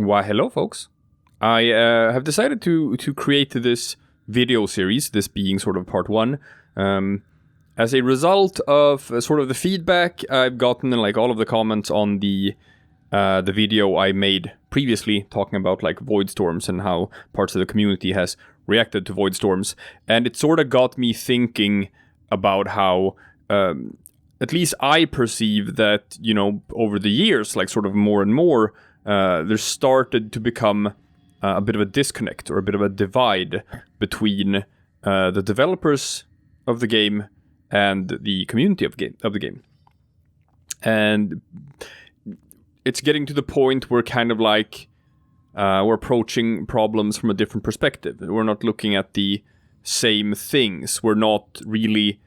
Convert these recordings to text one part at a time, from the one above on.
Why, hello, folks. I have decided to create this video series, this being sort of part one, as a result of sort of the feedback I've gotten and like all of the comments on the video I made previously talking about like void storms and how parts of the community has reacted to void storms. And it sort of got me thinking about how at least I perceive that, you know, over the years, like sort of more and more, there started to become a bit of a disconnect or a bit of a divide between the developers of the game and the community of the game. And it's getting to the point where kind of like we're approaching problems from a different perspective. We're not looking at the same things. We're not really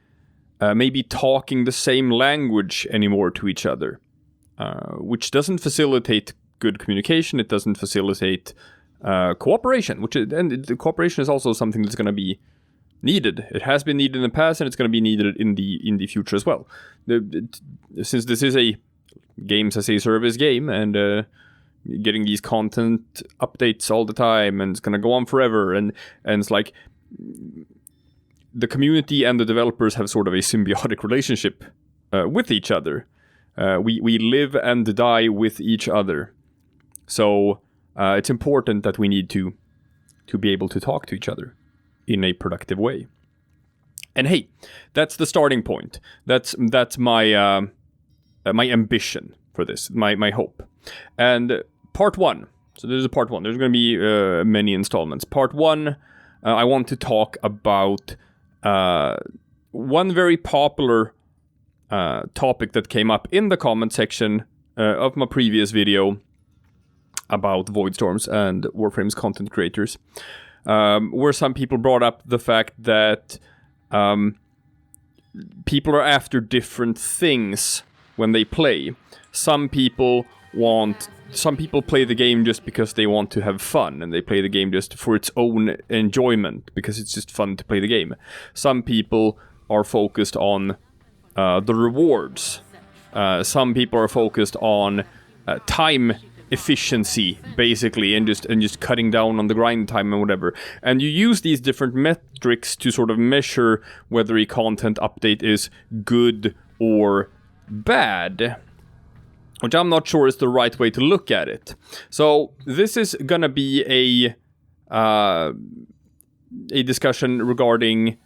maybe talking the same language anymore to each other, which doesn't facilitate good communication. It doesn't facilitate cooperation, and the cooperation is also something that's going to be needed. It has been needed in the past, and it's going to be needed in the future as well. Since this is a games as a service game, and getting these content updates all the time, and it's going to go on forever, and it's like the community and the developers have sort of a symbiotic relationship with each other. We live and die with each other. So it's important that we need to be able to talk to each other in a productive way. And hey, that's the starting point. That's my my ambition for this, my hope. And part one. So this is part one. There's going to be many installments. Part one, I want to talk about one very popular topic that came up in the comment section of my previous video about void storms and Warframes content creators, where some people brought up the fact that people are after different things when they play. Some people play the game just because they want to have fun, and they play the game just for its own enjoyment, because it's just fun to play the game. Some people are focused on the rewards. Some people are focused on time efficiency, basically, and just cutting down on the grind time and whatever. And you use these different metrics to sort of measure whether a content update is good or bad, which I'm not sure is the right way to look at it. So this is gonna be a discussion regarding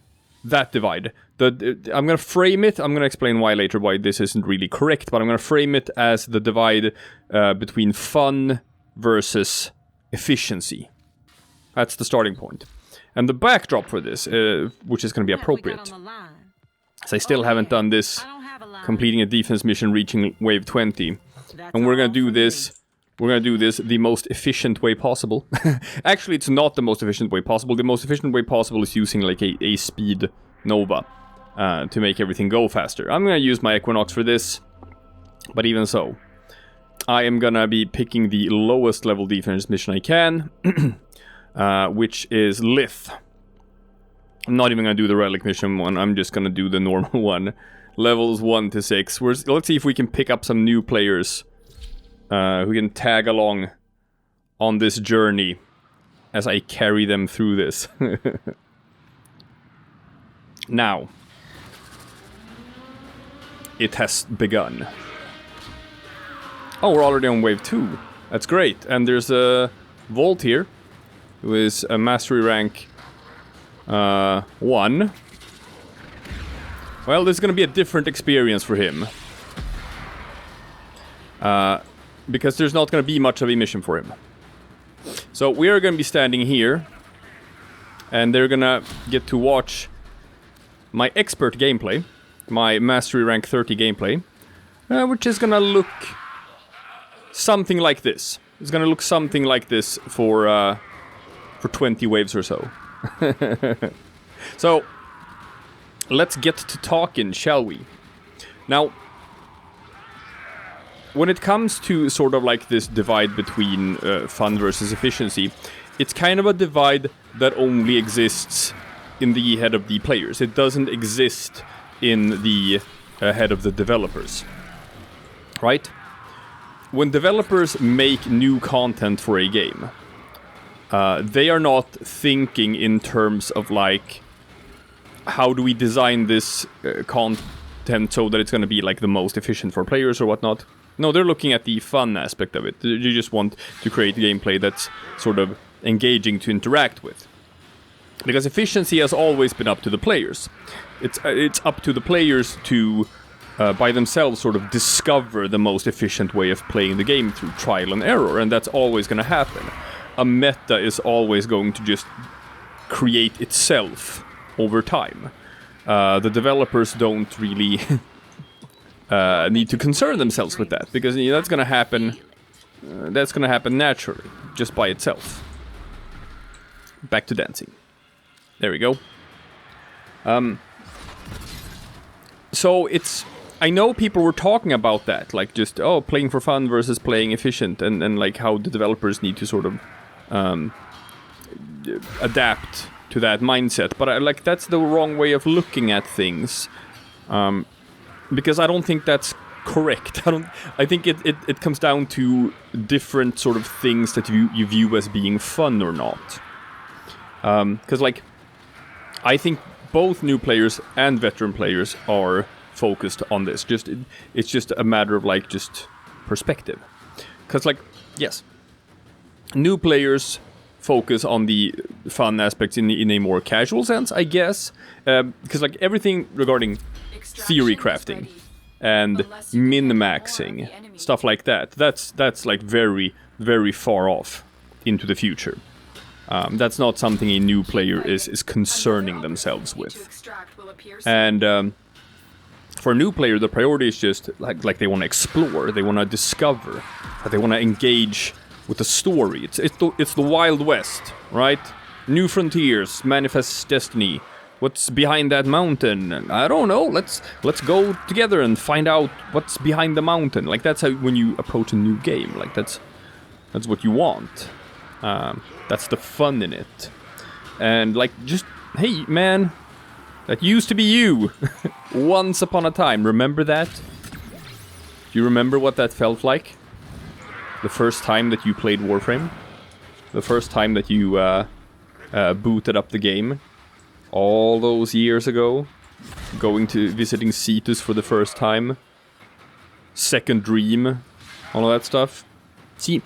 that divide. I'm gonna frame it. I'm gonna explain why later why this isn't really correct, but I'm gonna frame it as the divide between fun versus efficiency. That's the starting point, and the backdrop for this, which is gonna be appropriate. So I still haven't done this, completing a defense mission, reaching wave 20, and we're gonna do this. We're going to do this the most efficient way possible. Actually, it's not the most efficient way possible. The most efficient way possible is using like a speed nova to make everything go faster. I'm going to use my Equinox for this, but even so, I am going to be picking the lowest level defense mission I can, which is Lith. I'm not even going to do the relic mission one. I'm just going to do the normal one. Levels 1 to 6. Let's see if we can pick up some new players who can tag along on this journey as I carry them through this. Now, it has begun. Oh, we're already on wave 2. That's great. And there's a Volt here, who is a mastery rank 1. Well, this is going to be a different experience for him. Because there's not going to be much of a mission for him. So we are going to be standing here, and they're going to get to watch my expert gameplay, my mastery rank 30 gameplay, which is going to look something like this. It's going to look something like this for 20 waves or so. So let's get to talking, shall we? Now, when it comes to sort of like this divide between fun versus efficiency, it's kind of a divide that only exists in the head of the players. It doesn't exist in the head of the developers. Right? when developers make new content for a game, they are not thinking in terms of like, how do we design this content so that it's going to be like the most efficient for players or whatnot. No, they're looking at the fun aspect of it. You just want to create gameplay that's sort of engaging to interact with. Because efficiency has always been up to the players. It's up to the players to, by themselves, sort of discover the most efficient way of playing the game through trial and error, and that's always going to happen. A meta is always going to just create itself over time. The developers don't really need to concern themselves with that, because that's going to happen. That's going to happen naturally, just by itself. Back to dancing. There we go. So it's... I know people were talking about that, like just, oh, playing for fun versus playing efficient, and like how the developers need to sort of adapt to that mindset. But like that's the wrong way of looking at things, because I don't think that's correct. I think it comes down to different sort of things that you view as being fun or not. Because like, I think both new players and veteran players are focused on this. It's just a matter of like just perspective. Because like, yes, new players focus on the fun aspects in a more casual sense, I guess. Because like everything regarding theory crafting and min-maxing, stuff like that, that's like very, very far off into the future. That's not something a new player is concerning themselves with. And for a new player, the priority is just like they want to explore, they want to discover, they want to engage with the story. It's the Wild West, right? New frontiers, manifest destiny. What's behind that mountain? I don't know. Let's go together and find out what's behind the mountain. Like that's how when you approach a new game. Like that's what you want. That's the fun in it. And like just, hey man, that used to be you. Once upon a time. Remember that? Do you remember what that felt like? The first time that you played Warframe? The first time that you booted up the game? All those years ago? Visiting Cetus for the first time? Second Dream? All of that stuff? See,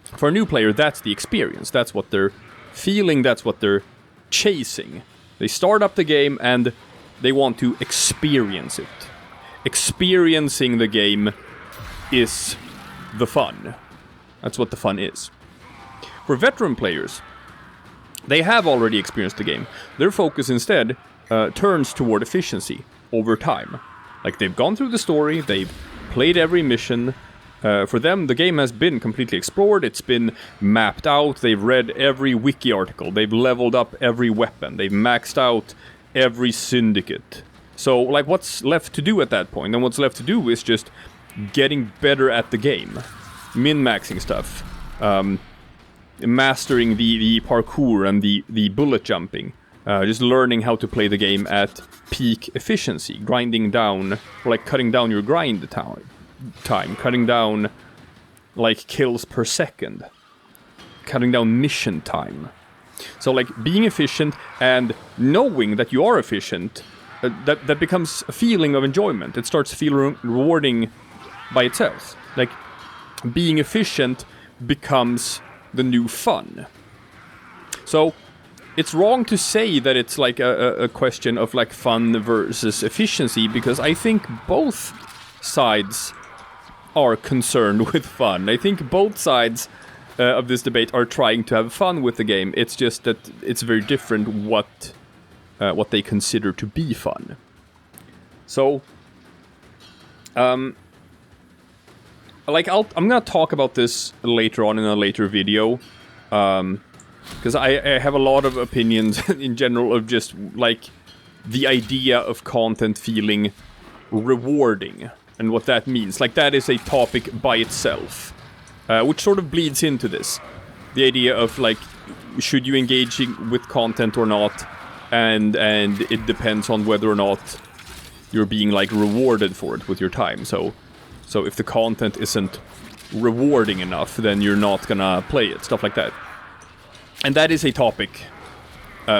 for a new player, that's the experience. That's what they're feeling, that's what they're chasing. They start up the game and they want to experience it. Experiencing the game is the fun. That's what the fun is. For veteran players, they have already experienced the game. Their focus instead turns toward efficiency over time. Like they've gone through the story, they've played every mission. For them, the game has been completely explored, it's been mapped out, they've read every wiki article, they've leveled up every weapon, they've maxed out every syndicate. So, like, what's left to do at that point? And what's left to do is just getting better at the game. Min-maxing stuff. Mastering the parkour and the bullet jumping. Just learning how to play the game at peak efficiency. Grinding down, or like cutting down your grind time, cutting down like kills per second, cutting down mission time. So like being efficient and knowing that you are efficient, that becomes a feeling of enjoyment. It starts feeling rewarding by itself. Like being efficient becomes the new fun. So it's wrong to say that it's like a question of like fun versus efficiency, because I think both sides are concerned with fun. I think both sides of this debate are trying to have fun with the game. It's just that it's very different what they consider to be fun. So, like I'm gonna talk about this later on in a later video, because I have a lot of opinions in general of just like the idea of content feeling rewarding. And what that means. Like, that is a topic by itself. Which sort of bleeds into this. The idea of, like, should you engage with content or not? And it depends on whether or not you're being, like, rewarded for it with your time. So if the content isn't rewarding enough, then you're not gonna play it, stuff like that. And that is a topic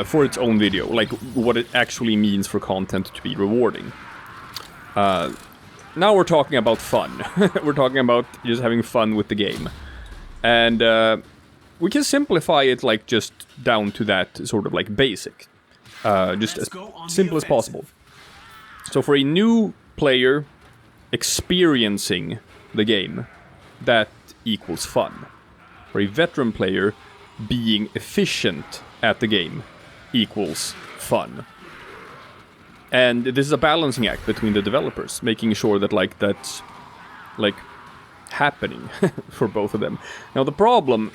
for its own video, like what it actually means for content to be rewarding. Now we're talking about fun. We're talking about just having fun with the game. And we can simplify it like just down to that sort of like basic. Just as simple as possible. So for a new player experiencing the game, that equals fun. For a veteran player, being efficient at the game equals fun. And this is a balancing act between the developers, making sure that like that's like happening for both of them. Now the problem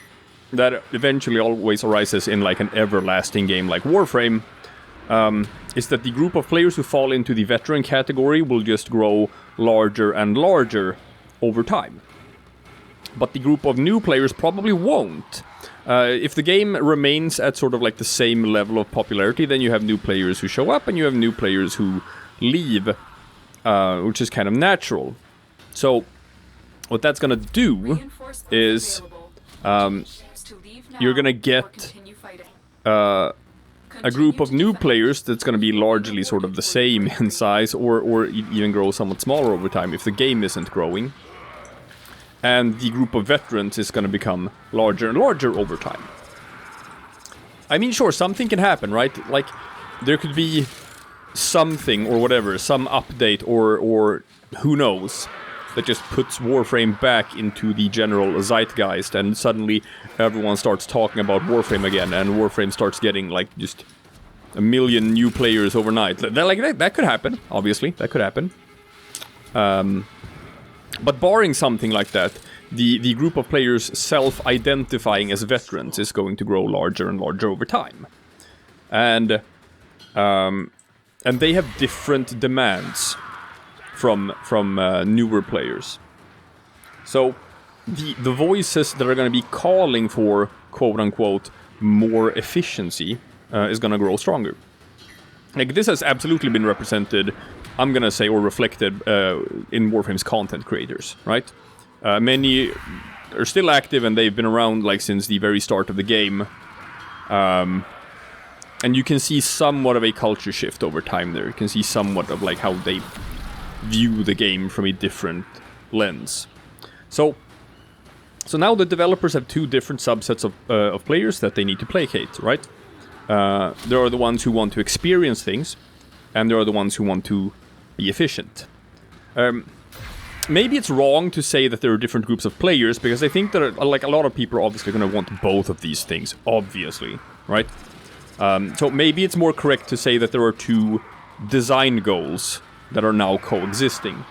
that eventually always arises in like an everlasting game like Warframe is that the group of players who fall into the veteran category will just grow larger and larger over time. But the group of new players probably won't. If the game remains at sort of like the same level of popularity, then you have new players who show up and you have new players who leave, which is kind of natural. So what that's gonna do is you're gonna get a group of new players that's gonna be largely sort of the same in size, or even grow somewhat smaller over time if the game isn't growing. And the group of veterans is gonna become larger and larger over time. I mean, sure, something can happen, right? Like, there could be something or whatever, some update or who knows, that just puts Warframe back into the general zeitgeist, and suddenly everyone starts talking about Warframe again, and Warframe starts getting, like, just a million new players overnight. That could happen, obviously, that could happen. But barring something like that, the group of players self-identifying as veterans is going to grow larger and larger over time. And they have different demands from newer players. So the voices that are going to be calling for quote-unquote more efficiency is going to grow stronger. Like, this has absolutely been represented, I'm gonna say, or reflected in Warframe's content creators, right? Many are still active and they've been around like since the very start of the game. And you can see somewhat of a culture shift over time there. You can see somewhat of like how they view the game from a different lens. So now the developers have two different subsets of players that they need to placate, right? There are the ones who want to experience things, and there are the ones who want to be efficient. Maybe it's wrong to say that there are different groups of players, because I think that like a lot of people are obviously going to want both of these things, obviously, right? So maybe it's more correct to say that there are two design goals that are now coexisting.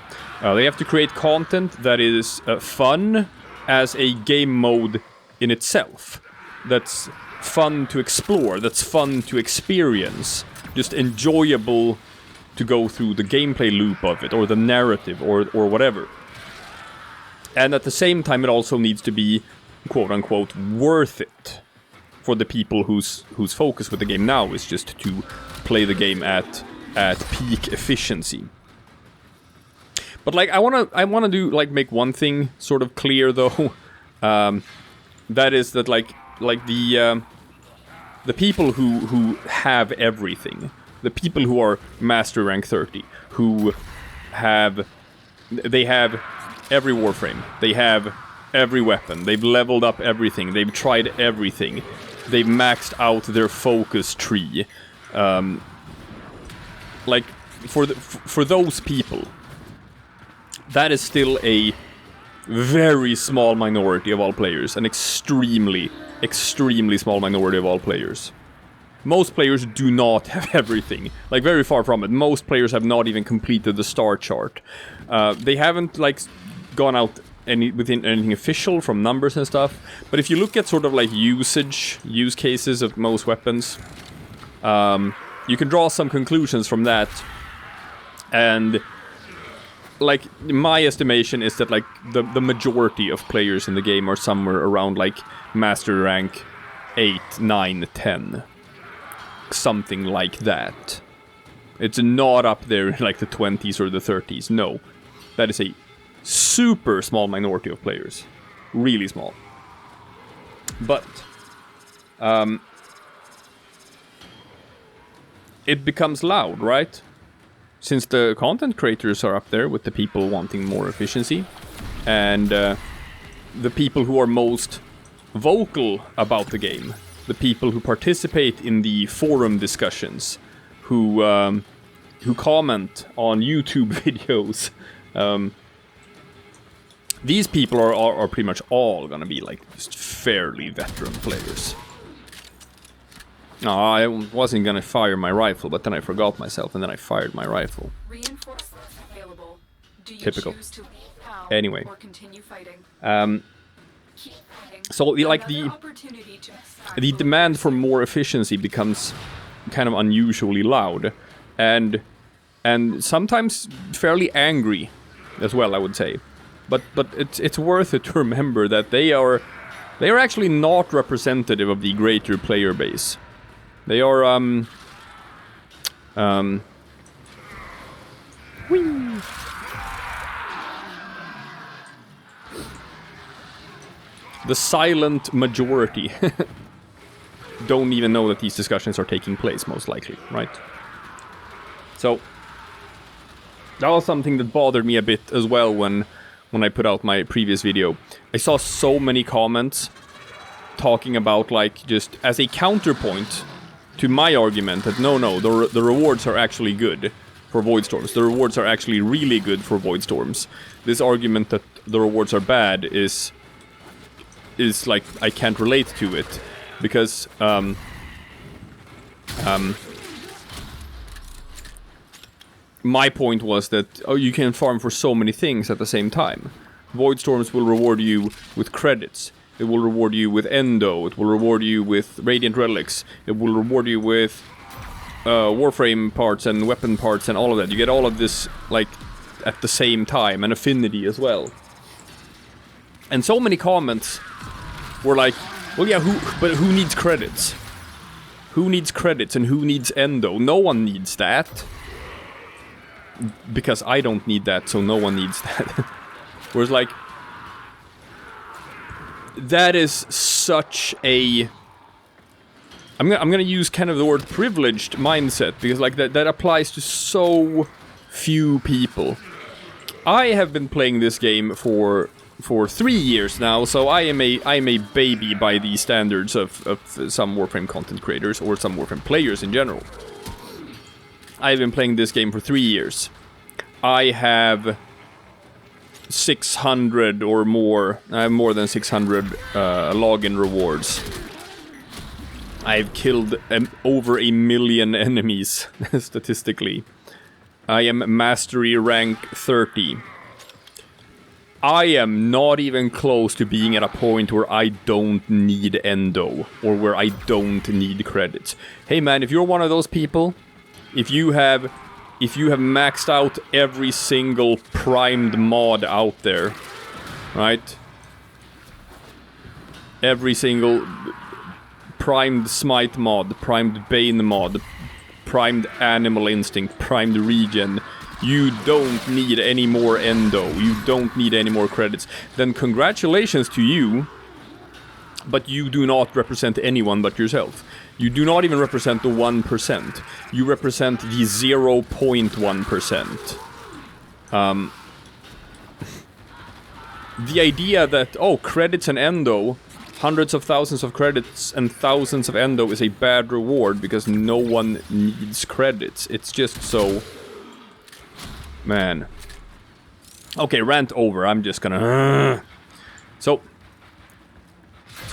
They have to create content that is fun as a game mode in itself. That's fun to explore, that's fun to experience, just enjoyable to go through the gameplay loop of it, or the narrative, or whatever. And at the same time, it also needs to be, quote-unquote, worth it for the people whose focus with the game now is just to play the game at peak efficiency. But like, I wanna do like make one thing sort of clear though. That is that like the people who have everything, the people who are Master Rank 30, who have every Warframe, they have every weapon, they've leveled up everything, they've tried everything, they've maxed out their focus tree. Like, for those people, that is still a very small minority of all players, an extremely small minority of all players. Most players do not have everything, like very far from it. Most players have not even completed the star chart. They haven't like gone out within anything official from numbers and stuff, but if you look at sort of like use cases of most weapons, you can draw some conclusions from that. And like, my estimation is that like the majority of players in the game are somewhere around like Master Rank 8, 9, 10. Something like that. It's not up there in like the 20s or the 30s. No. That is a super small minority of players. Really small. But it becomes loud, right? Since the content creators are up there with the people wanting more efficiency, and the people who are most vocal about the game, the people who participate in the forum discussions, who comment on YouTube videos, these people are pretty much all gonna be like just fairly veteran players. No, I wasn't gonna fire my rifle, but then I forgot myself, and then I fired my rifle. Typical. Anyway. So like the demand for more efficiency becomes kind of unusually loud, and sometimes fairly angry as well, I would say. But it's worth it to remember that they are actually not representative of the greater player base. They are whee. The silent majority don't even know that these discussions are taking place, most likely, right? So that was something that bothered me a bit as well when I put out my previous video. I saw so many comments talking about, like, just as a counterpoint to my argument that no, the rewards are actually good for Void Storms. The rewards are actually really good for Void Storms. This argument that the rewards are bad is like, I can't relate to it, because my point was that, oh, you can farm for so many things at the same time. Void Storms will reward you with credits. It will reward you with Endo. It will reward you with Radiant Relics. It will reward you with Warframe parts and weapon parts and all of that. You get all of this, like, at the same time, and Affinity as well. And so many comments were like, well, yeah, but who needs credits? Who needs credits and who needs Endo? No one needs that. Because I don't need that, so no one needs that. Whereas, like, that is such a... I'm gonna use kind of the word privileged mindset, because, like, that applies to so few people. I have been playing this game for 3 years now, so I am a baby by the standards of some Warframe content creators, or some Warframe players in general. I've been playing this game for 3 years. I have 600 or more. I have more than 600 login rewards. I've killed over 1 million enemies, statistically. I am mastery rank 30. I am not even close to being at a point where I don't need Endo, or where I don't need credits. Hey man, if you're one of those people, if you have maxed out every single primed mod out there, right? Every single primed Smite mod, primed Bane mod, primed Animal Instinct, primed Regen, you don't need any more Endo, you don't need any more credits, then congratulations to you, but you do not represent anyone but yourself. You do not even represent the 1%. You represent the 0.1%. The idea that, oh, credits and Endo, hundreds of thousands of credits and thousands of Endo is a bad reward because no one needs credits. It's just so... Man. Okay, rant over. I'm just gonna... So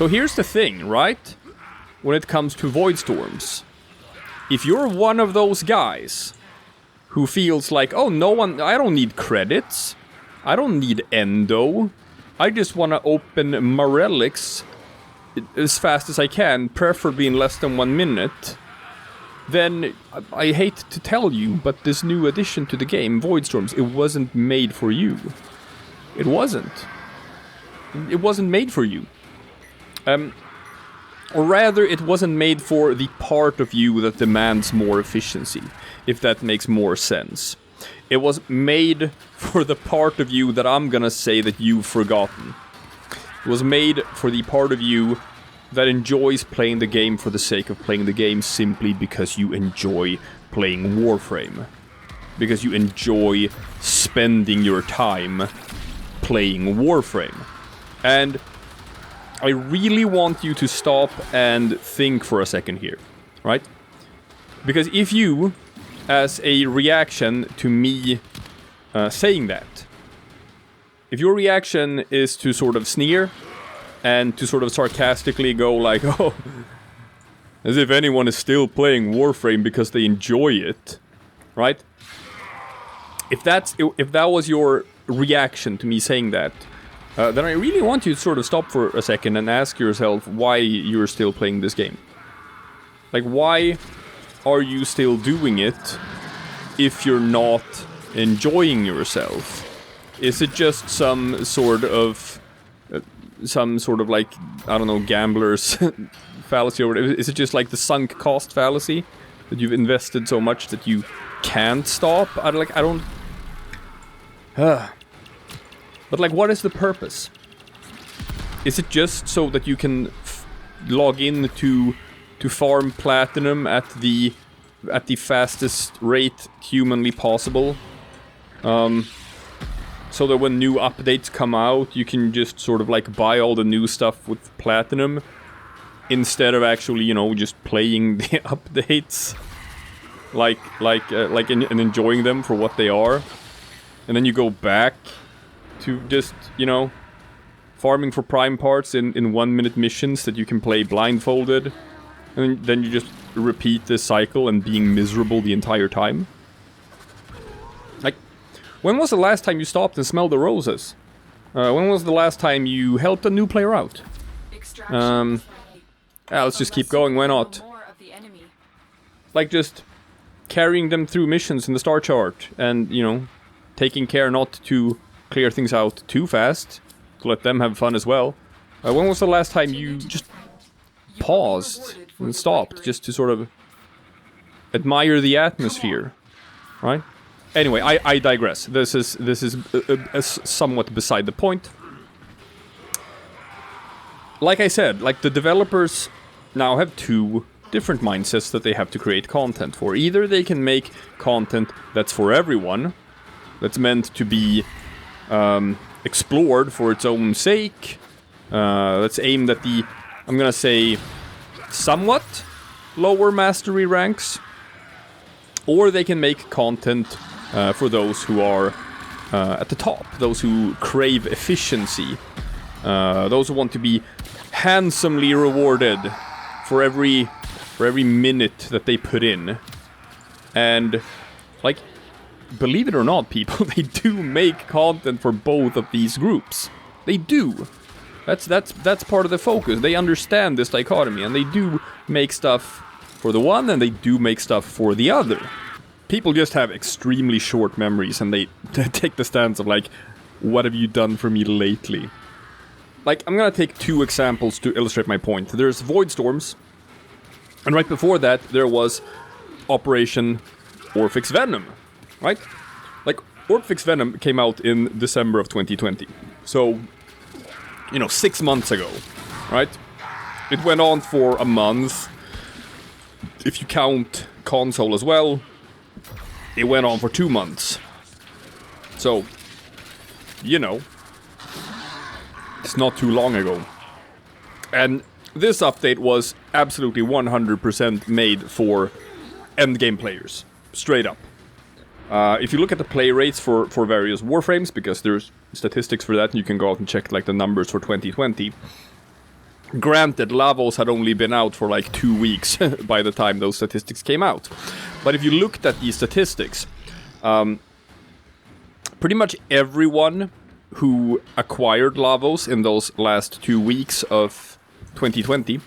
here's the thing, right? When it comes to Void Storms. If you're one of those guys who feels like, oh, I don't need credits. I don't need Endo. I just want to open my relics as fast as I can, preferably in less than 1 minute. Then, I hate to tell you, but this new addition to the game, Void Storms, it wasn't made for you. It wasn't. It wasn't made for you. Or rather, it wasn't made for the part of you that demands more efficiency, if that makes more sense. It was made for the part of you that I'm gonna say that you've forgotten. It was made for the part of you that enjoys playing the game for the sake of playing the game simply because you enjoy playing Warframe. Because you enjoy spending your time playing Warframe. And I really want you to stop and think for a second here, right? Because if you, as a reaction to me saying that, if your reaction is to sort of sneer and to sort of sarcastically go like, oh, as if anyone is still playing Warframe because they enjoy it, right? If that was your reaction to me saying that, then I really want you to sort of stop for a second and ask yourself why you're still playing this game. Like, why are you still doing it if you're not enjoying yourself? Is it just some sort of like, I don't know, gambler's fallacy or whatever? Is it just like the sunk cost fallacy? That you've invested so much that you can't stop? I don't... But like, what is the purpose? Is it just so that you can log in to farm platinum at the fastest rate humanly possible? So that when new updates come out, you can just sort of like buy all the new stuff with platinum instead of actually, you know, just playing the updates, and enjoying them for what they are, and then you go back to just, you know, farming for prime parts in 1-minute missions that you can play blindfolded, and then you just repeat this cycle and being miserable the entire time. Like, when was the last time you stopped and smelled the roses? When was the last time you helped a new player out? Let's just keep going, why not? Like, just carrying them through missions in the star chart and, you know, taking care not to clear things out too fast, to let them have fun as well. When was the last time you just paused and stopped just to sort of admire the atmosphere, right? Anyway, I digress. This is somewhat beside the point. Like I said, like, the developers now have two different mindsets that they have to create content for. Either they can make content that's for everyone, that's meant to be explored for its own sake, that's aimed at the, I'm gonna say, somewhat lower mastery ranks, or they can make content for those who are at the top, those who crave efficiency, those who want to be handsomely rewarded for every minute that they put in. And, like, believe it or not, people, they do make content for both of these groups. They do. That's part of the focus. They understand this dichotomy, and they do make stuff for the one, and they do make stuff for the other. People just have extremely short memories, and they take the stance of like, what have you done for me lately? Like, I'm gonna take two examples to illustrate my point. There's Void Storms, and right before that, there was Operation Orphix Venom, right? Like, Orphix Venom came out in December of 2020. So, you know, 6 months ago, right? It went on for a month. If you count console as well, it went on for 2 months. So, you know, it's not too long ago. And this update was absolutely 100% made for endgame players. Straight up. If you look at the play rates for various Warframes, because there's statistics for that, and you can go out and check like the numbers for 2020. Granted, Lavos had only been out for like 2 weeks by the time those statistics came out. But if you looked at these statistics, pretty much everyone who acquired Lavos in those last 2 weeks of 2020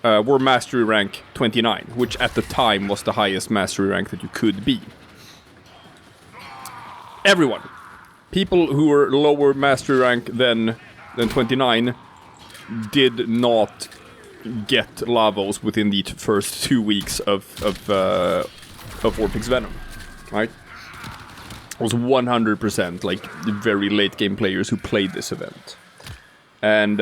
were Mastery Rank 29, which at the time was the highest Mastery Rank that you could be. Everyone. People who were lower Mastery Rank than 29 did not get Lavos within the first 2 weeks of Orphix Venom, right? was 100% like the very late game players who played this event. And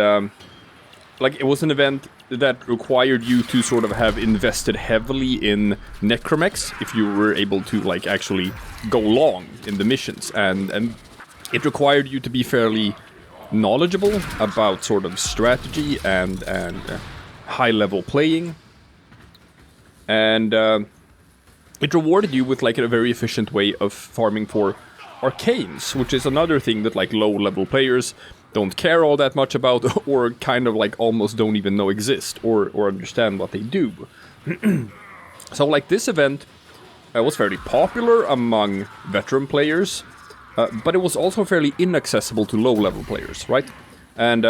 like it was an event that required you to sort of have invested heavily in necromechs if you were able to like actually go long in the missions, and it required you to be fairly knowledgeable about sort of strategy and high level playing, and it rewarded you with like a very efficient way of farming for arcanes, which is another thing that like low level players don't care all that much about, or kind of like almost don't even know exist or understand what they do. So like this event was fairly popular among veteran players, but it was also fairly inaccessible to low level players, right? And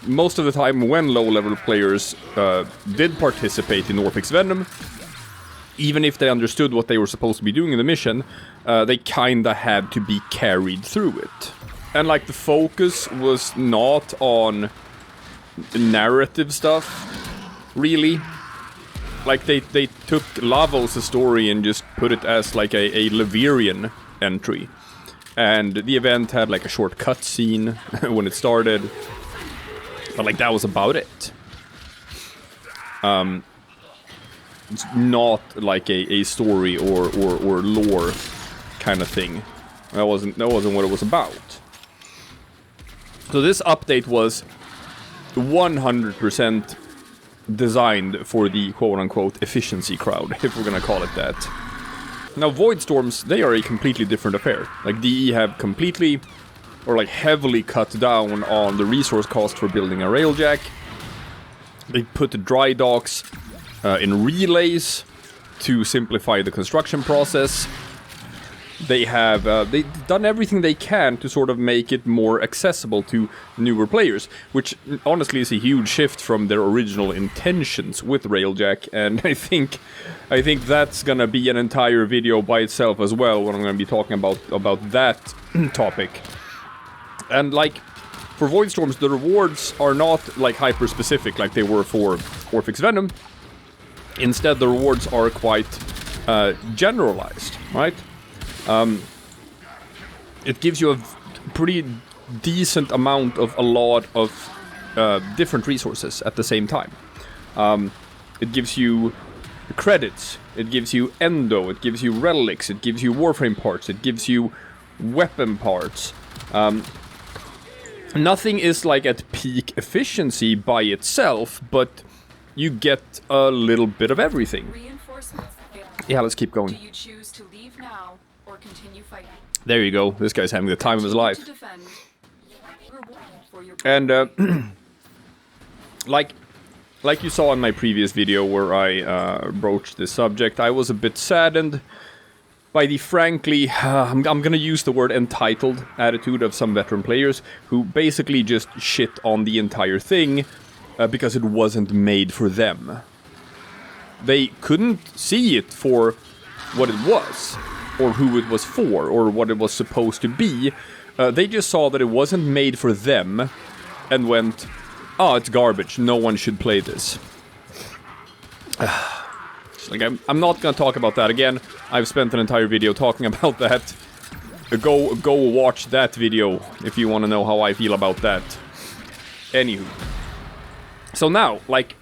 most of the time when low level players did participate in Orphix Venom, even if they understood what they were supposed to be doing in the mission, they kinda had to be carried through it. And like the focus was not on narrative stuff, really. Like they took Lavos' story and just put it as like a Leverian entry. And the event had like a short cutscene when it started. But like that was about it. It's not like a story or lore kind of thing. That wasn't what it was about. So this update was 100% designed for the quote-unquote efficiency crowd, if we're gonna call it that. Now Void Storms, they are a completely different affair. Like DE have completely, or like heavily cut down on the resource cost for building a railjack. They put the dry docks in relays to simplify the construction process. They have they've done everything they can to sort of make it more accessible to newer players, which honestly is a huge shift from their original intentions with Railjack, and I think that's gonna be an entire video by itself as well when I'm gonna be talking about that topic. And like for Void Storms, the rewards are not like hyper specific like they were for Orphix Venom. Instead, the rewards are quite generalized, right? It gives you a pretty decent amount of a lot of different resources at the same time. It gives you credits, it gives you endo, it gives you relics, it gives you Warframe parts, it gives you weapon parts. Nothing is like at peak efficiency by itself, but you get a little bit of everything. Yeah, let's keep going. Do you choose to leave now or continue fighting? There you go. This guy's having the time of his life. And like you saw in my previous video where I broached this subject, I was a bit saddened by the frankly, I'm gonna use the word entitled attitude of some veteran players who basically just shit on the entire thing because it wasn't made for them. They couldn't see it for what it was, or who it was for, or what it was supposed to be. They just saw that it wasn't made for them, and went, oh, it's garbage, no one should play this. Like, I'm not gonna talk about that again. I've spent an entire video talking about that. Go watch that video if you want to know how I feel about that. Anywho. So now, like,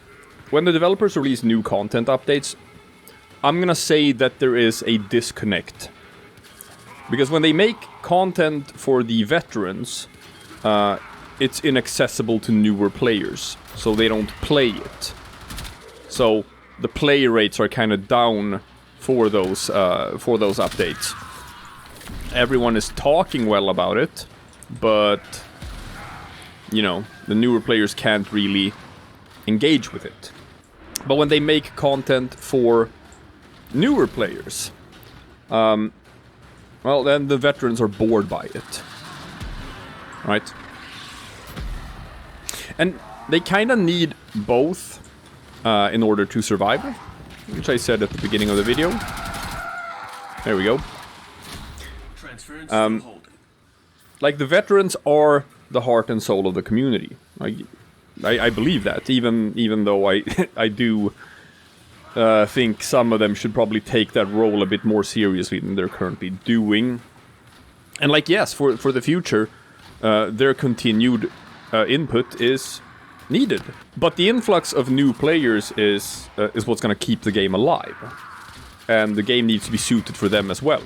when the developers release new content updates, I'm gonna say that there is a disconnect. Because when they make content for the veterans, it's inaccessible to newer players, so they don't play it. So the play rates are kind of down for those updates. Everyone is talking well about it, but you know, the newer players can't really engage with it. But when they make content for newer players, well, then the veterans are bored by it, right? And they kind of need both in order to survive, which I said at the beginning of the video. There we go. Like, the veterans are the heart and soul of the community. I believe that, even though I do think some of them should probably take that role a bit more seriously than they're currently doing. And like, yes, for the future, their continued input is needed. But the influx of new players is what's going to keep the game alive. And the game needs to be suited for them as well.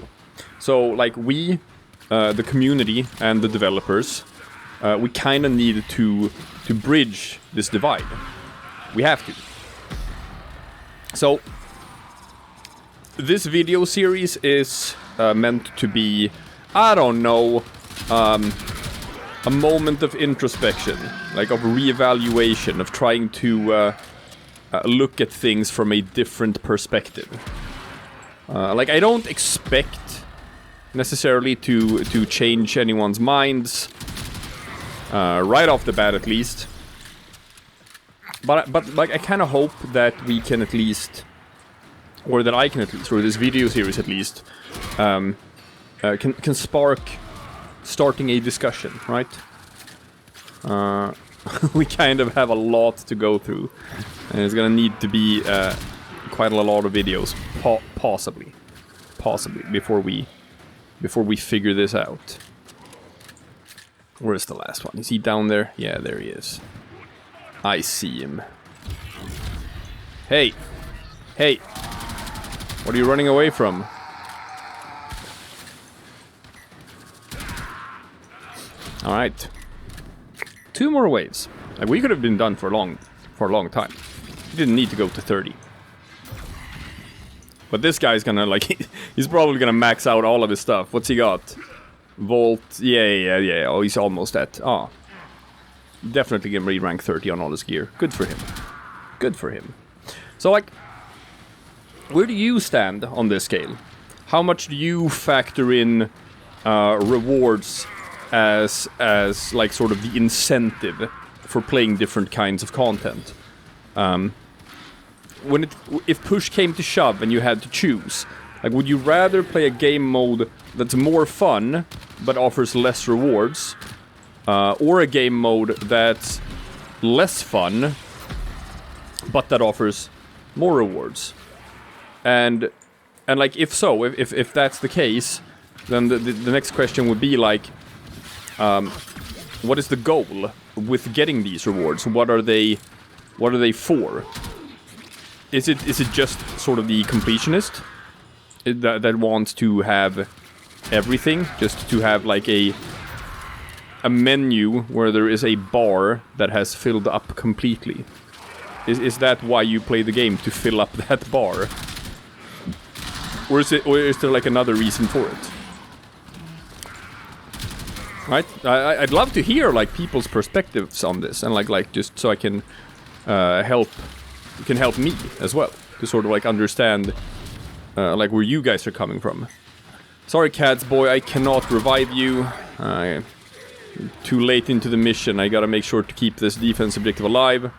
So, like, we, the community and the developers, we kind of need to bridge this divide. We have to. So, this video series is meant to be, I don't know, a moment of introspection, like of reevaluation, of trying to look at things from a different perspective. Like, I don't expect necessarily to change anyone's minds, right off the bat at least. But like, I kind of hope that we can at least, or that I can at least, or this video series at least, can spark starting a discussion, right? We kind of have a lot to go through, and it's gonna need to be quite a lot of videos, possibly, before we figure this out. Where's the last one? Is he down there? Yeah, there he is. I see him. Hey! Hey! What are you running away from? Alright. 2 more waves. Like, we could have been done for a long time. We didn't need to go to 30. But this guy's gonna, like, he's probably gonna max out all of his stuff. What's he got? Volt, yeah. Oh, he's almost at, definitely gonna re-rank 30 on all his gear. Good for him. Good for him. So, like, where do you stand on this scale? How much do you factor in rewards as like sort of the incentive for playing different kinds of content? If push came to shove and you had to choose, like, would you rather play a game mode that's more fun but offers less rewards, or a game mode that's less fun but that offers more rewards? And like, if so, if that's the case, then the next question would be like, what is the goal with getting these rewards? What are they for? Is it just sort of the completionist that wants to have everything, just to have like a menu where there is a bar that has filled up completely? Is that why you play the game, to fill up that bar? Or is there like another reason for it? Right? I'd love to hear like people's perspectives on this, and like just so I can help me as well to sort of like understand like where you guys are coming from. Sorry, Cats boy, I cannot revive you. Too late into the mission. I gotta make sure to keep this defense objective alive,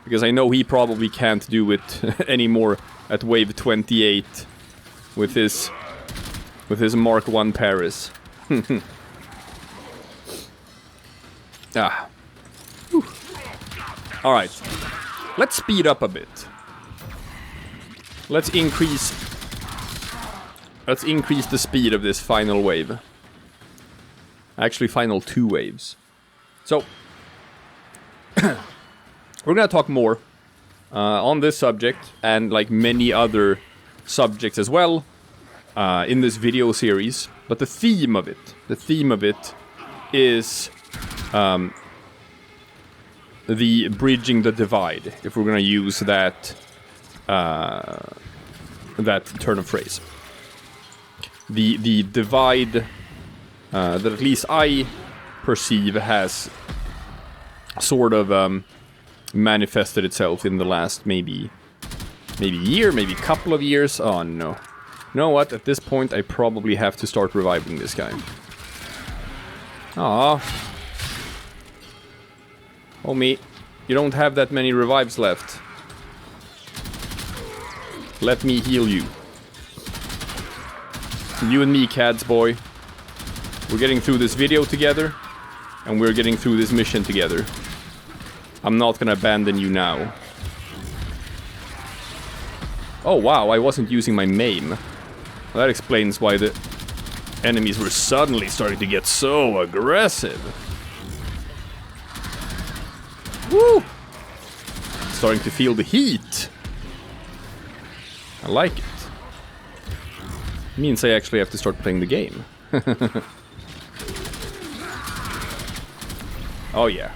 because I know he probably can't do it anymore at wave 28 with his Mark 1 Paris. Alright. Let's speed up a bit. Let's increase the speed of this final wave. Actually, final 2 waves. So, we're gonna talk more on this subject, and like many other subjects as well, in this video series. But the theme of it is the bridging the divide, if we're gonna use that turn of phrase. The divide that at least I perceive has sort of manifested itself in the last maybe year, maybe couple of years. Oh no. You know what? At this point, I probably have to start reviving this guy. Aww. Homie, you don't have that many revives left. Let me heal you. You and me, Cads boy. We're getting through this video together, and we're getting through this mission together. I'm not gonna abandon you now. Oh wow, I wasn't using my maim. Well, that explains why Enemies were suddenly starting to get so aggressive. Woo! Starting to feel the heat. I like it. Means I actually have to start playing the game. Oh yeah.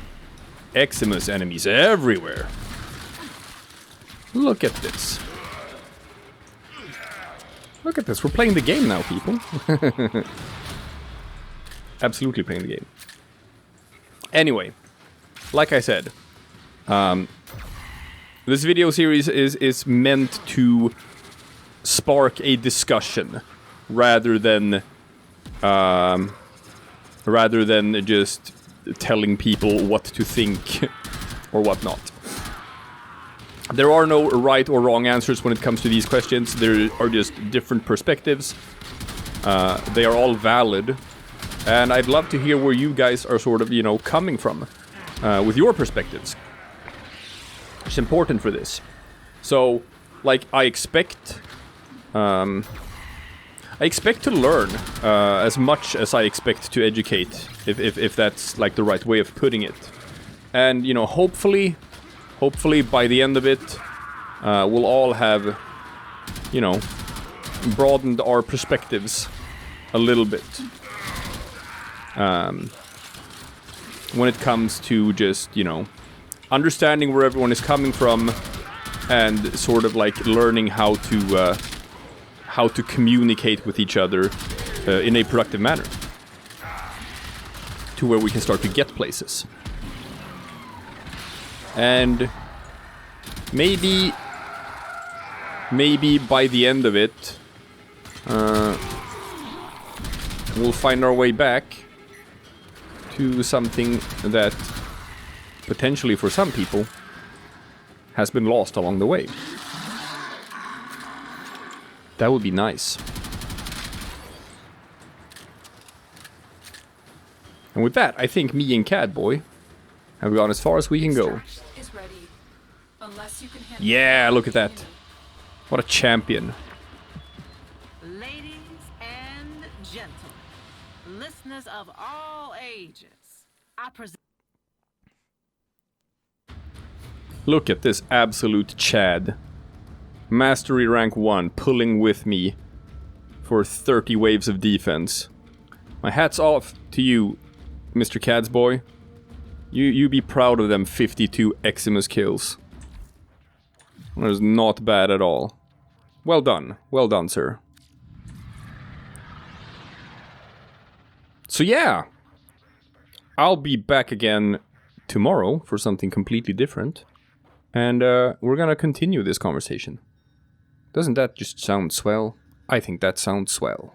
Eximus enemies everywhere. Look at this. Look at this. We're playing the game now, people. Absolutely playing the game. Anyway, like I said, this video series is meant to spark a discussion rather than just telling people what to think or whatnot. There are no right or wrong answers when it comes to these questions. There are just different perspectives. They are all valid. And I'd love to hear where you guys are sort of, you know, coming from with your perspectives. It's important for this. So, like, I expect to learn as much as I expect to educate, if that's, like, the right way of putting it. And, you know, hopefully by the end of it, we'll all have, you know, broadened our perspectives a little bit. When it comes to just, you know, understanding where everyone is coming from and sort of like learning how to communicate with each other in a productive manner. To where we can start to get places. And maybe by the end of it, we'll find our way back to something that potentially for some people has been lost along the way. That would be nice. And with that, I think me and Cadboy have gone as far as we can go. Yeah, look at that. What a champion. Ladies and gentlemen, listeners of all ages, I present. Look at this absolute Chad. Mastery rank 1, pulling with me for 30 waves of defense. My hat's off to you, Mr. Cadsboy. You be proud of them 52 Eximus kills. That is not bad at all. Well done, sir. So yeah, I'll be back again tomorrow for something completely different. And we're gonna continue this conversation. Doesn't that just sound swell? I think that sounds swell.